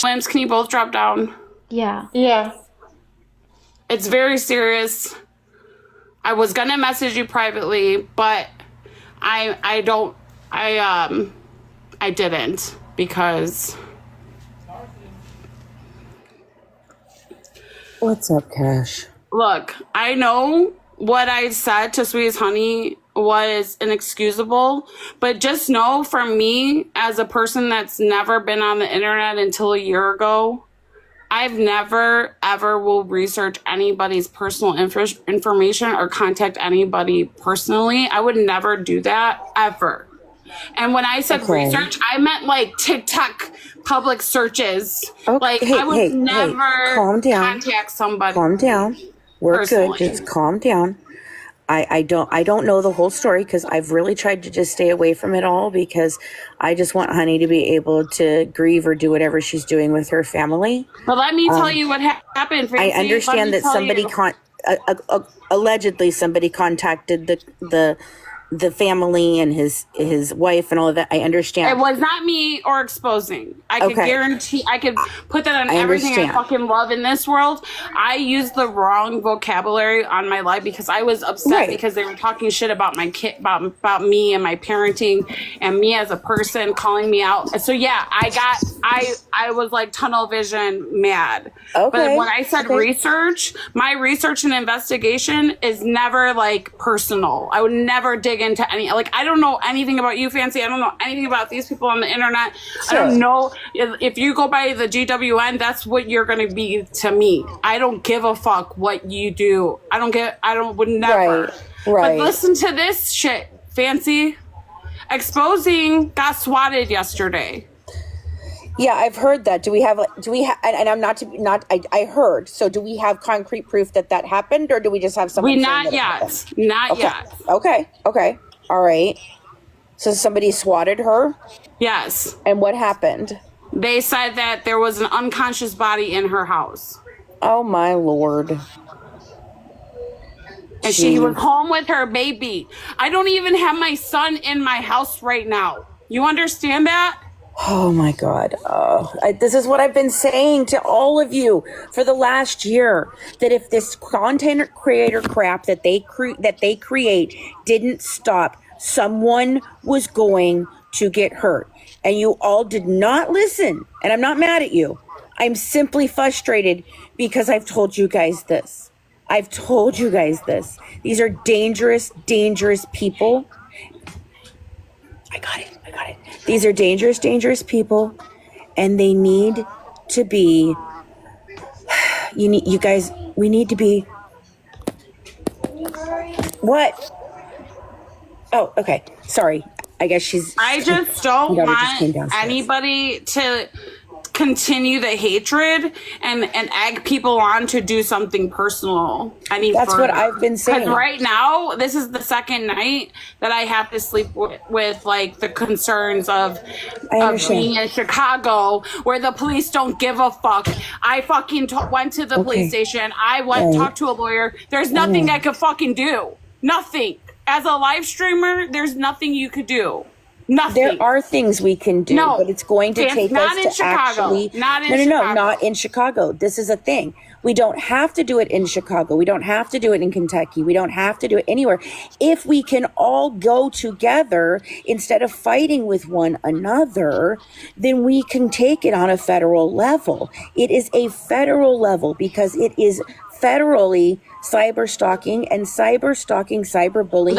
Lance, can you both drop down? Yeah. Yeah. It's very serious. I was gonna message you privately, but I didn't because What's up, Cash? look, I know what I said to Sweet as Honey was inexcusable, but just know from me as a person that's never been on the internet until a year ago, I've never ever will research anybody's personal information or contact anybody personally. I would never do that ever. And when I said Okay. research, I meant like TikTok public searches. Okay, Like hey, I would hey, never calm down. contact somebody. Calm down. We're Personally. good. Just calm down. I don't know the whole story because I've really tried to just stay away from it all because I just want Honey to be able to grieve or do whatever she's doing with her family. But let me tell you what happened. Francie. I understand that somebody allegedly somebody contacted the family and his wife and all of that. I understand. It was not me or exposing. I could Okay. guarantee, I could put that on I everything I understand. fucking love in this world. I used the wrong vocabulary on my live because I was upset Right. because they were talking shit about my kid, about me and my parenting and me as a person, calling me out. So yeah, I was like tunnel vision mad. Okay. But when I said Okay. research, my research and investigation is never like personal. I would never dig into any, like, I don't know anything about you, Fancy. I don't know anything about these people on the internet. I Sure. don't know if you go by the GWN, that's what you're going to be to me. I don't give a fuck what you do. Would never. Right. But listen to this shit, Fancy. Exposing got swatted yesterday. Yeah, I've heard that. Do we have, and I'm I heard. So do we have concrete proof that happened or do we just have someone saying Not that it happened? yet. Not Okay. yet. Okay. All right. So somebody swatted her Yes. and what happened? They said that there was an unconscious body in her house. Oh my Lord. And she Jeez. was home with her baby. I don't even have my son in my house right now. You understand that? Oh my God. This is what I've been saying to all of you for the last year, that if this content creator crap that they create didn't stop, someone was going to get hurt. And you all did not listen. And I'm not mad at you. I'm simply frustrated because I've told you guys this. These are dangerous, dangerous people. I got it. These are dangerous, dangerous people, and they need to be, we need to be, what? Oh, okay. Sorry. I guess I just don't my daughter just came want downstairs. anybody to continue the hatred and egg people on to do something personal any That's further. what I've been saying. Because right now, this is the second night that I have to sleep with like the concerns of being in Chicago where the police don't give a fuck. I fucking went to the police station. I went talked to a lawyer. There's nothing I could fucking do. Nothing. As a live streamer, there's nothing you could do. Nothing. There are things we can do, but it's going to take not us in to Chicago. actually. Not in No, Chicago. not in Chicago. This is a thing. We don't have to do it in Chicago. We don't have to do it in Kentucky. We don't have to do it anywhere. If we can all go together instead of fighting with one another, then we can take it on a federal level. It is a federal level because it is federally cyber stalking and cyberbullying.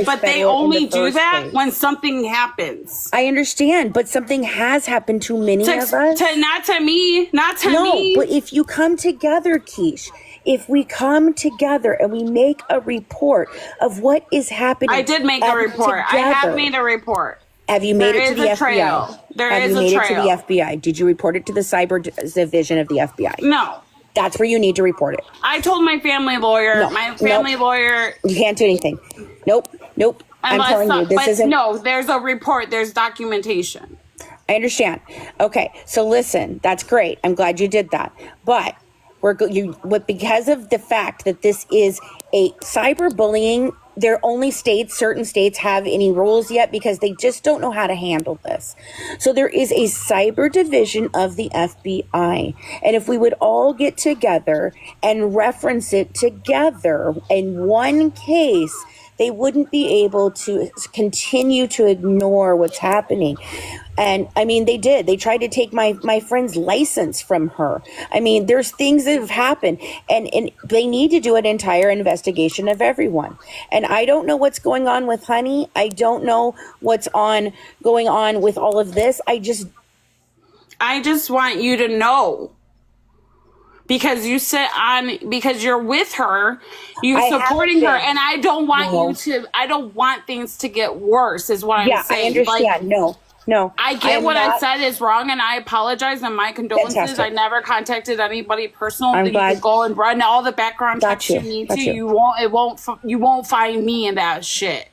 But they only do that when something happens. I understand, but something has happened to many of us. Not to me. No, but if you come together, Keish, if we come together and we make a report of what is happening. I did make a report. I have made a report. Have you made it to the FBI? There is a trail. Have you made it to the FBI? Did you report it to the cyber division of the FBI? No. That's where you need to report it. I told my family lawyer. No, My family lawyer. You can't do anything. Nope. I'm telling you, this isn't. No, there's a report. There's documentation. I understand. Okay, so listen, that's great. I'm glad you did that. But because of the fact that this is a cyberbullying they're only states, certain states have any rules yet because they just don't know how to handle this. So there is a cyber division of the FBI. And if we would all get together and reference it together in one case, they wouldn't be able to continue to ignore what's happening. And I mean, they did. They tried to take my friend's license from her. I mean, there's things that have happened, and they need to do an entire investigation of everyone. And I don't know what's going on with Honey. I don't know what's going on with all of this. I just want you to know. Because because you're with her, supporting her, and I don't want I don't want things to get worse, is what I'm saying. I understand. Like, no. I get what I said is wrong, and I apologize, and my condolences. Fantastic. I never contacted anybody personal. I'm that glad. You can go and run all the background checks you need to. You won't find me in that shit.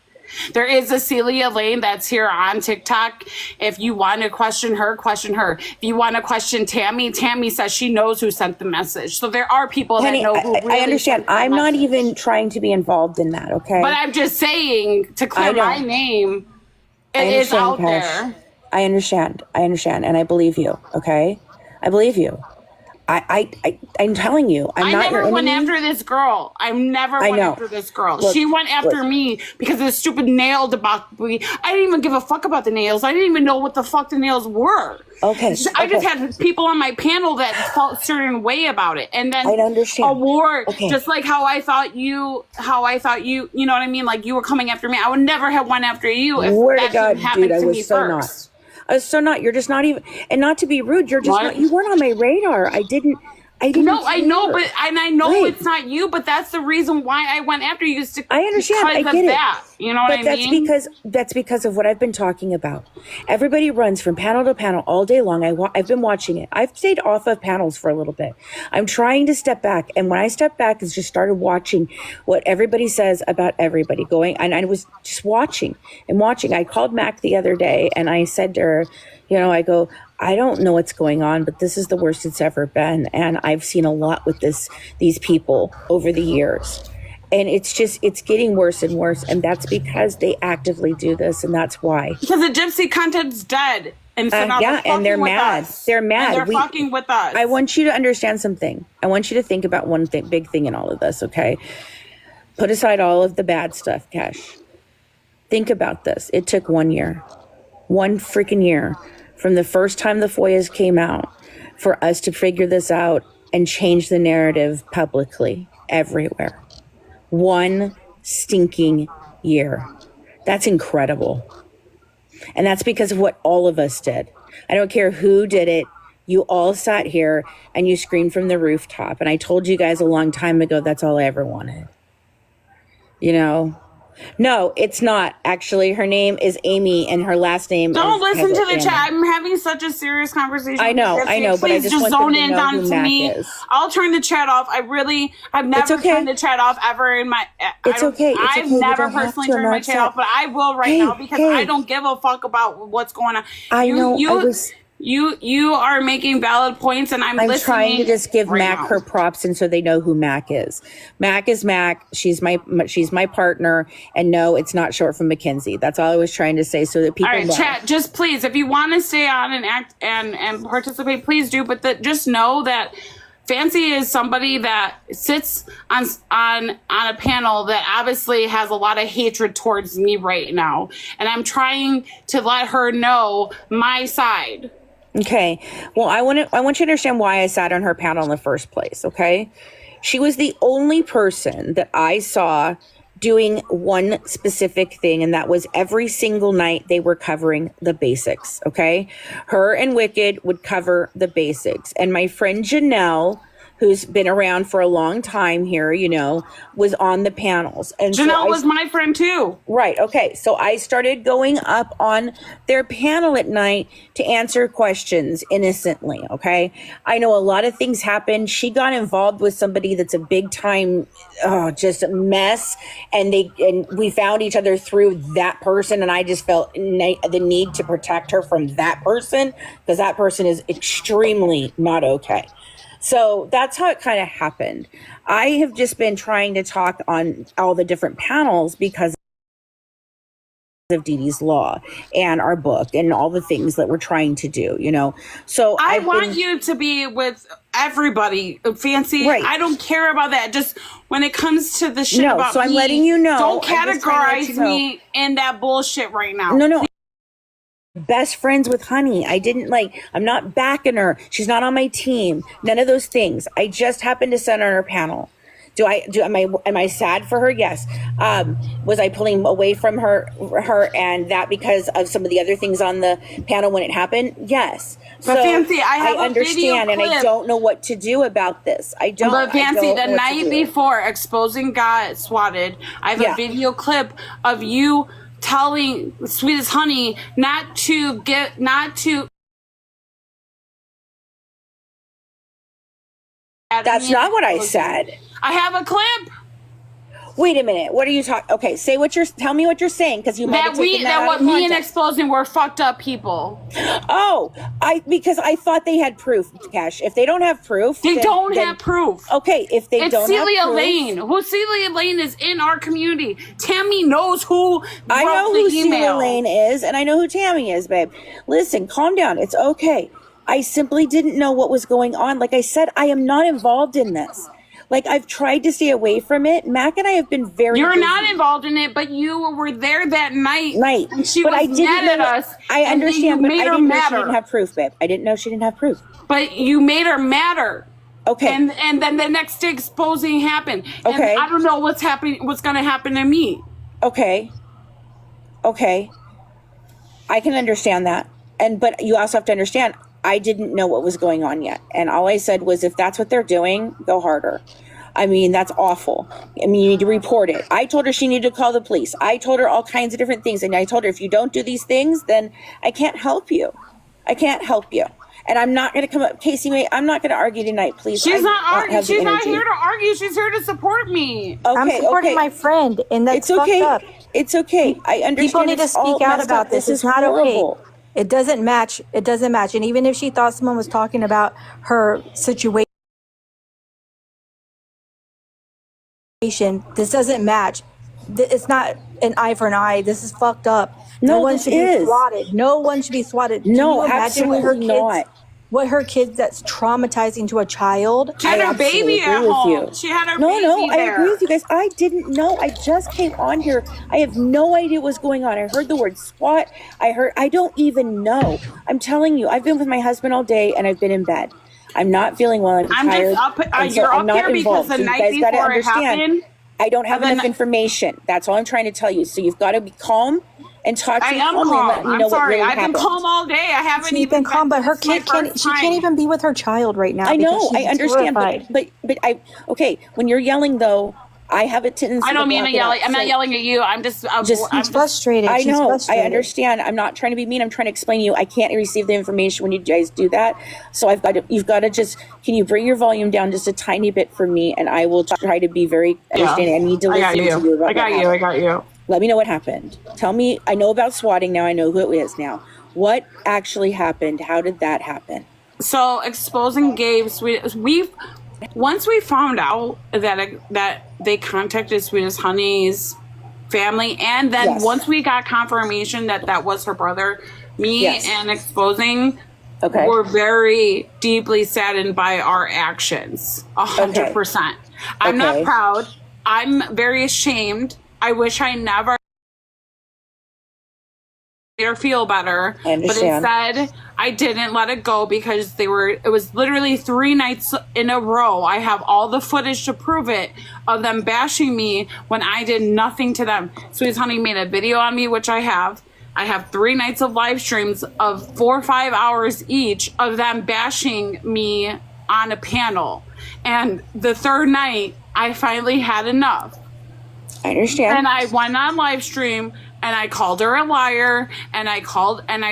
There is a Celia Lane that's here on TikTok. If you want to question her, question her. If you want to question Tammy, Tammy says she knows who sent the message. So there are people Honey, that know who really I understand. sent the I'm not message. even trying to be involved in that, okay? But I'm just saying, to clear my name, it is out there. I understand. And I believe you, okay? I believe you. I'm telling you, I'm not your I never went enemy. after this girl. I never went after this girl. Look, she went after me because of the stupid nail debacle. I didn't even give a fuck about the nails. I didn't even know what the fuck the nails were. Okay. I just had people on my panel that felt a certain way about it. And then I understand. a war, Okay. just like how I thought you, you know what I mean? Like you were coming after me. I would never have went after you if Word that to God, didn't happen dude, I to was me so first. not. I was so not. You're just not even, and not to be rude, you're just What? not, you weren't on my radar. I didn't. No, I know, care. but and I know Right. it's not you, but that's the reason why I went after you. I understand. I Because get of it. that. You know what I mean? That's because of what I've been talking about. Everybody runs from panel to panel all day long. I've been watching it. I've stayed off of panels for a little bit. I'm trying to step back, and when I step back, is just started watching what everybody says about everybody going. And I was just watching and watching. I called Mac the other day, and I said to her, I go, I don't know what's going on, but this is the worst it's ever been. And I've seen a lot with these people over the years. And it's getting worse and worse. And that's because they actively do this. And that's why. Because the gypsy content's dead. And so now and they're mad. They're mad. And they're fucking with us. I want you to understand something. I want you to think about one big thing in all of this, okay? Put aside all of the bad stuff, Cash. Think about this. It took 1 year. 1 freaking year. From the first time the FOIAs came out, for us to figure this out and change the narrative publicly everywhere. 1 stinking year. That's incredible. And that's because of what all of us did. I don't care who did it. You all sat here and you screamed from the rooftop. And I told you guys a long time ago, that's all I ever wanted. No, it's not. Actually, her name is Amy, and her last name. Don't listen to the Amy. chat. I'm having such a serious conversation. I know, with Gypsy. but I Please just want zone them to in know on who to Mac me. is. I'll turn the chat off. I've never okay. turned the chat off ever in my. It's okay. I've You never don't have personally to. turned I'm my not chat off, but I will right now because I don't give a fuck about what's going on. I know. You are making valid points, and I'm listening. trying to just give right Mac now. her props, and so they know who Mac is. Mac is Mac. She's my partner, and no, it's not short for Mackenzie. That's all I was trying to say, so that people All right, know. chat. Just please, if you want to stay on and act and participate, please do. But just know that Fancy is somebody that sits on a panel that obviously has a lot of hatred towards me right now, and I'm trying to let her know my side. Okay. Well, I want you to understand why I sat on her panel in the first place, okay? She was the only person that I saw doing one specific thing, and that was every single night they were covering the basics, okay? Her and Wicked would cover the basics. And my friend Janelle, who's been around for a long time here, was on the panels. And Janelle was my friend too. Right. Okay. So I started going up on their panel at night to answer questions innocently. Okay. I know a lot of things happened. She got involved with somebody that's a big time, just a mess. And we found each other through that person. And I just felt the need to protect her from that person because that person is extremely not okay. So that's how it kind of happened. I have just been trying to talk on all the different panels because of Dee Dee's Law and our book and all the things that we're trying to do, you know. So I I've want been, you to be with everybody. Fancy. Right. I don't care about that. Just when it comes to the shit No, about so I'm me, letting you know. don't I'm just trying to let categorize you know. me in that bullshit right now. No. Best friends with Honey. I'm not backing her. She's not on my team. None of those things. I just happened to sit on her panel. Am I sad for her? Yes. Was I pulling away from her and that because of some of the other things on the panel when it happened? Yes. But so Fancy, I have a understand video and I clip. don't know what to do about this. I don't. But Fancy, I don't the know what to night do. before exposing got swatted, I have Yeah. a video clip of you telling Sweet as Honey not to. That's not what I said. I have a clip Wait a minute. What are you talking? Okay, tell me what you're saying because you might have taken that out what of me and context. exposing were fucked up people. Oh, because I thought they had proof, Cash. If they don't have proof, They then- don't then- have proof. Okay, if they It's don't Celia have proof, Lane. Who Celia Lane is in our community. Tammy knows who I wrote know the who email. Celia Lane is, and I know who Tammy is, babe. Listen, calm down. It's okay. I simply didn't know what was going on. Like I said, I am not involved in this. Like I've tried to stay away from it. Mac and I have been very. You're busy. not involved in it, but you were there that night. And she but was I didn't mad know at us. I and then understand, you but made I her didn't know she matter. didn't have proof, babe. I didn't know she didn't have proof. But you made her matter. Okay. And then the next day exposing happened. Okay. And I don't know what's going to happen to me. Okay. I can understand that. But you also have to understand, I didn't know what was going on yet. And all I said was, if that's what they're doing, go harder. I mean, that's awful. I mean, you need to report it. I told her she needed to call the police. I told her all kinds of different things. And I told her, if you don't do these things, then I can't help you. And I'm not going to come up, Casey, I'm not going to argue tonight, please. She's I not don't arguing. have the She's not energy. here to argue. She's here to support me. I'm supporting my friend, and that's It's okay. fucked up. It's okay. I understand. People need to it's all speak out messed about up. this. This It's is not horrible. okay. It doesn't match. And even if she thought someone was talking about her situation, this doesn't match. It's not an eye for an eye. This is fucked up. No, one this should is. be swatted. No one should be swatted. Can No, you imagine what her absolutely kids, not. what her kids that's traumatizing to a child? She had I her absolutely baby at agree with home. you. She had her No, baby I there. agree with you guys. I didn't know. I just came on here. I have no idea what's going on. I heard the word SWAT. I don't even know. I'm telling you, I've been with my husband all day and I've been in bed. I'm not feeling well. I'm tired. just up. and You're I'm up not here because involved. the So you night guys gotta before it understand, happened. I don't have the enough ni- information. That's all I'm trying to tell you. So you've got to be calm and talk to I me am calmly and let calm. me I'm know what sorry. really I've been happened. calm all day. I haven't She's even been calm, but her it's my kid can't. first She can't time. even be with her child right now. I know, because I she's understand, terrified. but okay. When you're yelling, though, I have a tendency. I don't to mean block to it yell. out. I'm not So- yelling at you. I'm just She's frustrated. I She's know. frustrated. I understand. I'm not trying to be mean. I'm trying to explain to you. I can't receive the information when you guys do that. So you've got to just. Can you bring your volume down just a tiny bit for me, and I will try to be very understanding. I need to listen to you. About I got what you. I happened. got you. Let me know what happened. Tell me. I know about swatting now. I know who it is now. What actually happened? How did that happen? So exposing Gabe, once we found out that they contacted Sweet as Honey's family, and then Yes. once we got confirmation that was her brother, me Yes. and exposing Okay. were very deeply saddened by our actions. 100%. I'm not Okay. proud. I'm very ashamed. I wish I never made her feel better. I understand. But instead, I didn't let it go because it was literally 3 nights in a row. I have all the footage to prove it of them bashing me when I did nothing to them. Sweet as Honey made a video on me, which I have. I have 3 nights of live streams of 4 or 5 hours each of them bashing me on a panel. And the third night, I finally had enough. I understand. And I went on live stream and I called her a liar, and I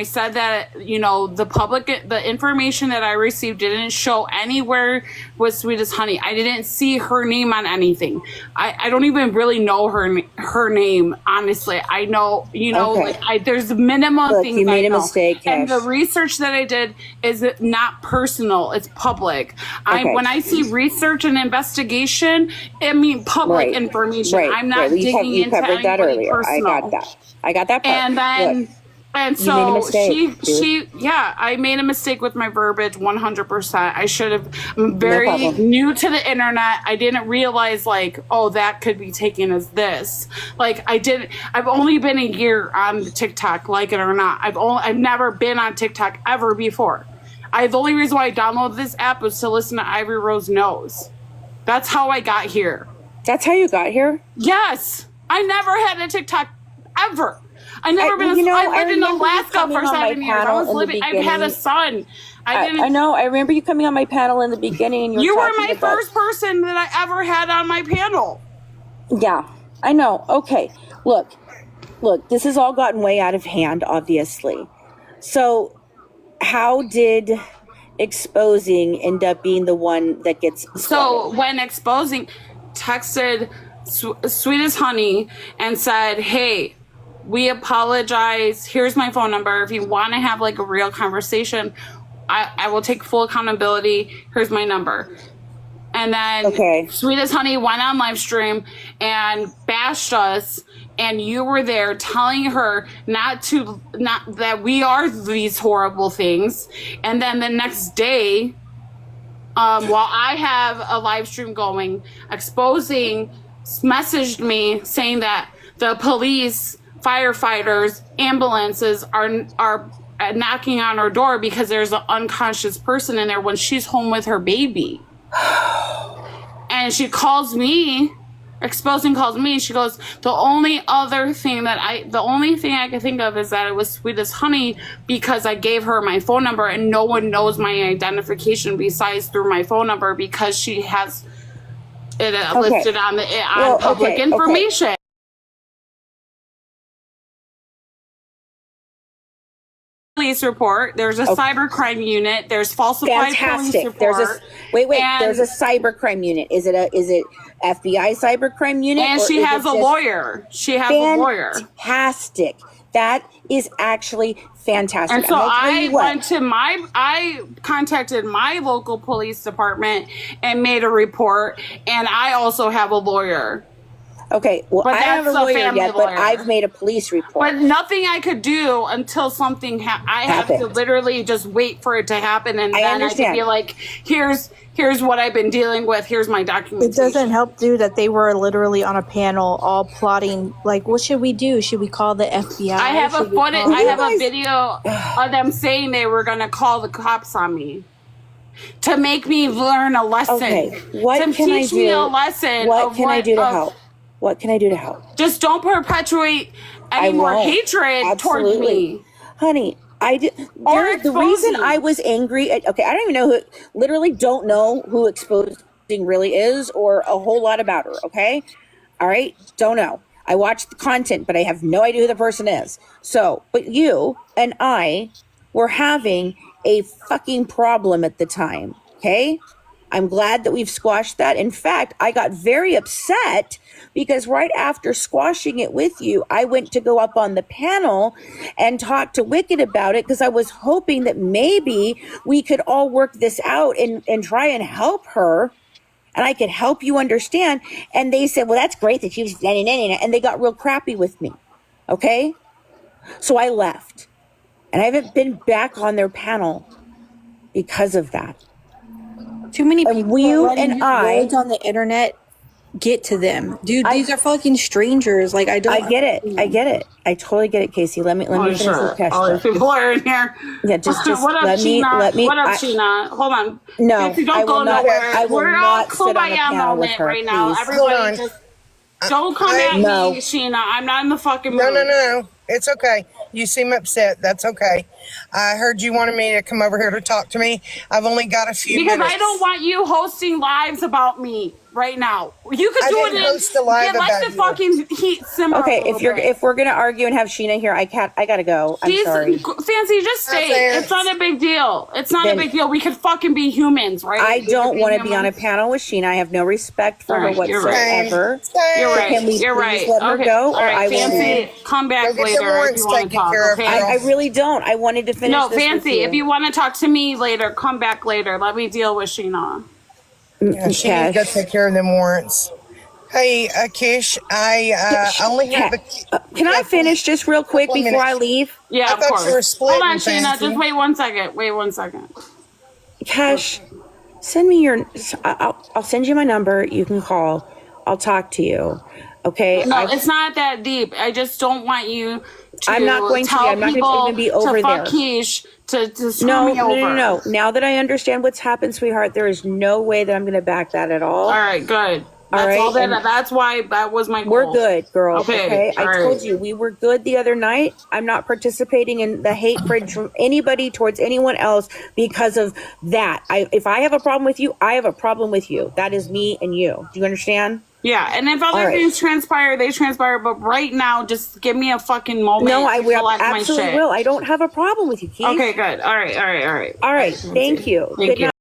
said that, the information that I received didn't show anywhere was Sweet as Honey. I didn't see her name on anything. I don't even really know her name, honestly. I know, Okay. there's minimum Look, things you made I a know. mistake, And the Cash. research that I did is not personal, it's public. Okay. When I see research and investigation, I mean public Right. information. Right. I'm not Right. digging You into covered that anybody earlier. I personal. got that. I got that part. And then, Look, and you made a so mistake, dude. I made a mistake with my verbiage 100%. I should have, I'm No very problem. new to the internet. I didn't realize, like, oh, that could be taken as this. Like, I've only been a year on TikTok, like it or not. I've never been on TikTok ever before. The only reason why I downloaded this app was to listen to Ivory Rose Knows. That's how I got here. That's how you got here? Yes, I never had a TikTok ever. I never been. I lived in remember you Alaska coming for on my 7 years. I panel was in the living. I've had a beginning. son. I didn't. I know. I remember you coming on my panel in the beginning. And You were talking my about, first person that I ever had on my panel. Yeah, I know. Okay, look, this has all gotten way out of hand, obviously. So, how did exposing end up being the one that gets So sweated? when exposing, texted Sweet as Honey and said, "Hey, we apologize. Here's my phone number. If you want to have like a real conversation, I will take full accountability. Here's my number." And then Okay. Sweet as Honey went on live stream and bashed us, and you were there telling her not that we are these horrible things. And then the next day, while I have a live stream going, exposing messaged me saying that the police, firefighters, ambulances are knocking on her door because there's an unconscious person in there when she's home with her baby. And she calls me, exposing calls me. She goes, the only thing I can think of is that it was Sweet as Honey because I gave her my phone number and no one knows my identification besides through my phone number because she has it listed on public okay. information. Police report. There's a cybercrime unit. There's falsified police Fantastic. report. There's a cybercrime unit. Is it FBI cybercrime unit? And or she is has it a just lawyer. She has a lawyer. Fantastic. That is actually fantastic. And so I'm gonna tell you what. I contacted my local police department and made a report. And I also have a lawyer. Okay, well, But I don't have a that's a lawyer family yet, but lawyer. I've made a police report. But nothing I could do until something I have to Happened. literally just wait for it to happen, and I then I understand. can be like, here's what I've been dealing with. Here's my It documentation. doesn't help, dude, that they were literally on a panel all plotting, like, what should we do? Should we call the FBI? I have Should we footage. call- I have a guys- video of them saying they were going to call the cops on me to make me learn a lesson. Okay, what to can I teach me do? a lesson. What of can I do to of- help? What can I do to help? Just don't perpetuate any I more won't. hatred towards Absolutely. me. Honey, Or the reason exposing. I was angry, okay, I don't even know literally don't know who exposing really is or a whole lot about her, okay? All right, don't know. I watch the content, but I have no idea who the person is. So, but you and I were having a fucking problem at the time, okay? I'm glad that we've squashed that. In fact, I got very upset because right after squashing it with you, I went to go up on the panel and talk to Wicked about it because I was hoping that maybe we could all work this out and try and help her and I could help you understand. And they said, well, that's great that you've, and they got real crappy with me. Okay. So I left and I haven't been back on their panel because of that. Too many And people you are letting and I- words on the internet get to them, dude. These are fucking strangers. Like, I don't. I get it. I get it. I totally get it, Casey. Let me finish this cash All these flow. people are in here. Yeah, just what up, let me. What up, Sheena? Hold on. No, Casey, don't I go will not. nowhere. I will We're all not sit on the Kumbaya panel with moment her, right now. please. Everybody Hold on. just don't come at No. me, Sheena. I'm not in the fucking mood. No. It's okay. You seem upset. That's okay. I heard you wanted me to come over here to talk to me. I've only got a few Because minutes. I don't want you hosting lives about me right now. You could I do didn't it in host a live let about the you. fucking heat simmer. Okay, a little bit. if we're gonna argue and have Sheena here, I gotta go. I'm She's sorry. Fancy, just stay. fair. It's not a big deal. It's not Then- a big deal. We could fucking be humans, right? I We could don't want to be on a humans. panel with Sheena. I have no respect for her Alright, you're right. whatsoever. Same. You're right. Can we You're please right. let her okay. go, All or right, I will Fancy, leave? come back Go get later your if warrants you want to taken talk. care of, Okay. girl. I really don't. I wanted to finish No, this with Fancy, you. if you want to talk to me later, come back later. Let me deal with Sheena. Yeah, she needs to go take care of them warrants. Hey, Kish, I only have Can I finish just real quick Couple before I minutes. leave? Yeah, I of thought course. you were splitting, Hold on, Sheena. Fancy. Just wait 1 second. Wait 1 second. Cash, send me your. I'll send you my number. You can call. I'll talk to you. Okay. No, it's not that deep. I just don't want you to I'm not going to be. tell I'm not going to people even be over to fuck there. Keish to screw No, me no, over. no. Now that I understand what's happened, sweetheart, there is no way that I'm going to back that at all. All right, good. That's right, all that. and That's why that was my goal. We're good, girl. Okay, I all told right. you we were good the other night. I'm not participating in the hatred from anybody towards anyone else because of that. If I have a problem with you, I have a problem with you. That is me and you. Do you understand? Yeah, and if other All right. things transpire, they transpire. But right now, just give me a fucking moment. No, I to will collect my absolutely shit. will. I don't have a problem with you, Keith. Okay, good. All right, all right, all right. All right. Thank you. Thank Good you. night.